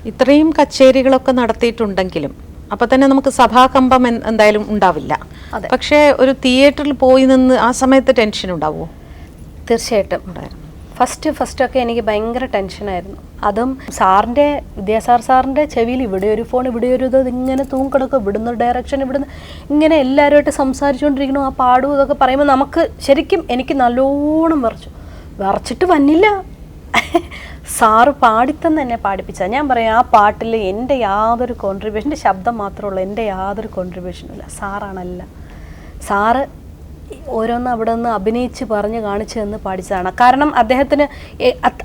ഇത്രയും കച്ചേരികളൊക്കെ നടത്തിയിട്ടുണ്ടെങ്കിലും അപ്പൊ തന്നെ നമുക്ക് സഭാകമ്പം എന്തായാലും ഉണ്ടാവില്ല. പക്ഷേ ഒരു തിയേറ്ററിൽ പോയി നിന്ന് ആ സമയത്ത് ടെൻഷൻ ഉണ്ടാവുമോ? തീർച്ചയായിട്ടും ഉണ്ടായിരുന്നു. ഫസ്റ്റൊക്കെ എനിക്ക് ഭയങ്കര ടെൻഷനായിരുന്നു. അതും സാറിൻ്റെ വിദ്യാസാറിൻ്റെ ചെവിയിൽ ഇവിടെ ഒരു ഫോൺ, ഇവിടെ ഒരു ഇത് ഇങ്ങനെ തൂങ്ങിക്കിടക്കും, ഇവിടുന്ന് ഡയറക്ഷൻ, ഇവിടുന്ന് ഇങ്ങനെ എല്ലാവരുമായിട്ട് സംസാരിച്ചുകൊണ്ടിരിക്കണം. ആ പാടും ഇതൊക്കെ പറയുമ്പോൾ നമുക്ക് ശരിക്കും എനിക്ക് നല്ലോണം വിറച്ചിട്ട് വന്നില്ല. സാറ് പാടിത്തന്നെ എന്നെ പാടിപ്പിച്ചാൽ ഞാൻ പറയാം, ആ പാട്ടിൽ എൻ്റെ യാതൊരു കോൺട്രിബ്യൂഷൻ, എൻ്റെ ശബ്ദം മാത്രമേ ഉള്ളൂ, എൻ്റെ യാതൊരു കോൺട്രിബ്യൂഷനും ഇല്ല. സാറാണല്ല, സാറ് ഓരോന്ന് അവിടെ നിന്ന് അഭിനയിച്ച് പറഞ്ഞ് കാണിച്ചു തന്ന് പാടിച്ചതാണ്. കാരണം അദ്ദേഹത്തിന്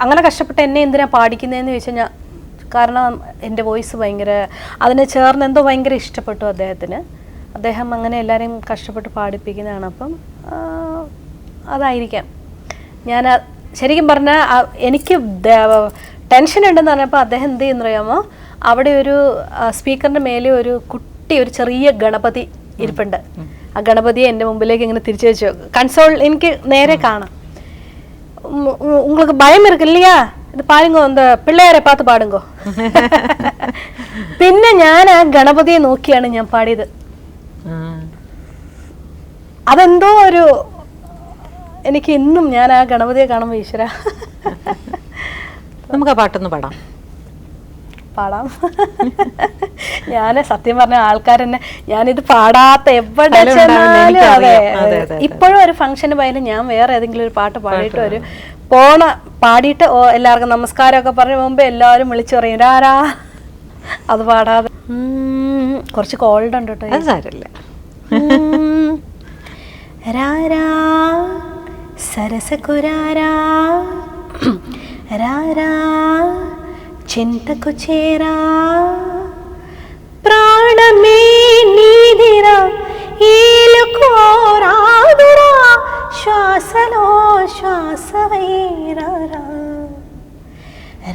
അങ്ങനെ കഷ്ടപ്പെട്ട് എന്നെ എന്തിനാണ് പാടിക്കുന്നതെന്ന് ചോദിച്ചു കഴിഞ്ഞാൽ, കാരണം എൻ്റെ വോയിസ് ഭയങ്കര അതിനെ ചേർന്ന് എന്തോ ഭയങ്കര ഇഷ്ടപ്പെട്ടു അദ്ദേഹത്തിന്. അദ്ദേഹം അങ്ങനെ എല്ലാവരെയും കഷ്ടപ്പെട്ട് പാടിപ്പിക്കുന്നതാണ്. അപ്പം അതായിരിക്കാം. ഞാൻ ശരിക്കും പറഞ്ഞാൽ എനിക്ക് ടെൻഷൻ ഉണ്ടെന്ന് പറഞ്ഞപ്പോൾ അദ്ദേഹം എന്ത് ചെയ്യുന്ന അറിയാമോ, അവിടെ ഒരു സ്പീക്കറിൻ്റെ മേലെ ഒരു ചെറിയ ഗണപതി ഇരിപ്പുണ്ട്. ആ ഗണപതിയെ എൻ്റെ മുമ്പിലേക്ക് ഇങ്ങനെ തിരിച്ചു വെച്ചു. കൺസോൾ എനിക്ക് നേരെ കാണാം. உங்களுக்கு பயம் இருக்கு இல்லையா, ഇത് പാടുങ്കോ, എന്താ പിള്ളേരെ പാത്ത് പാടുങ്കോ. പിന്നെ ഞാൻ ആ ഗണപതിയെ നോക്കിയാണ് ഞാൻ പാടിയത്. അതെന്തോ ഒരു എനിക്ക് ഇന്നും ഞാൻ ആ ഗണപതിയെ കാണുമ്പോൾ ഈശ്വര, നമുക്ക് ആ പാട്ടൊന്ന് പാടാം. ഞാൻ സത്യം പറഞ്ഞ ആൾക്കാരെന്നെ ഞാനിത് പാടാത്ത എവിടെ ചെന്നാലും, അതെ ഇപ്പോഴും ഒരു ഫംഗ്ഷന് പോയാലും ഞാൻ വേറെ ഏതെങ്കിലും ഒരു പാട്ട് പാടിയിട്ട് ഒരു പാടിയിട്ട് എല്ലാവർക്കും നമസ്കാരമൊക്കെ പറഞ്ഞ മുമ്പ് എല്ലാവരും വിളിച്ചു പറയും രാരാ, അത് പാടാതെ. കുറച്ച് കോൾഡ് ഉണ്ട് കേട്ടോ. രാരാ సరసకురారా రారా చింతకు చేరా ప్రాణమే నీదిరా ఈలుకోరాదురా శ్వాసలో శ్వాసవైరారా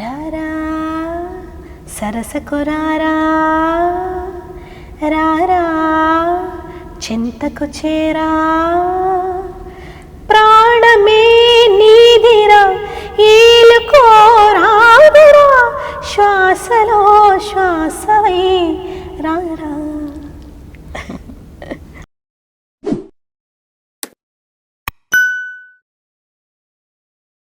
రారా సరసకురారా రారా చింతకు చేరా ప్రాణమే నీదిరా ఈలుకోరాదురా శ్వాసలో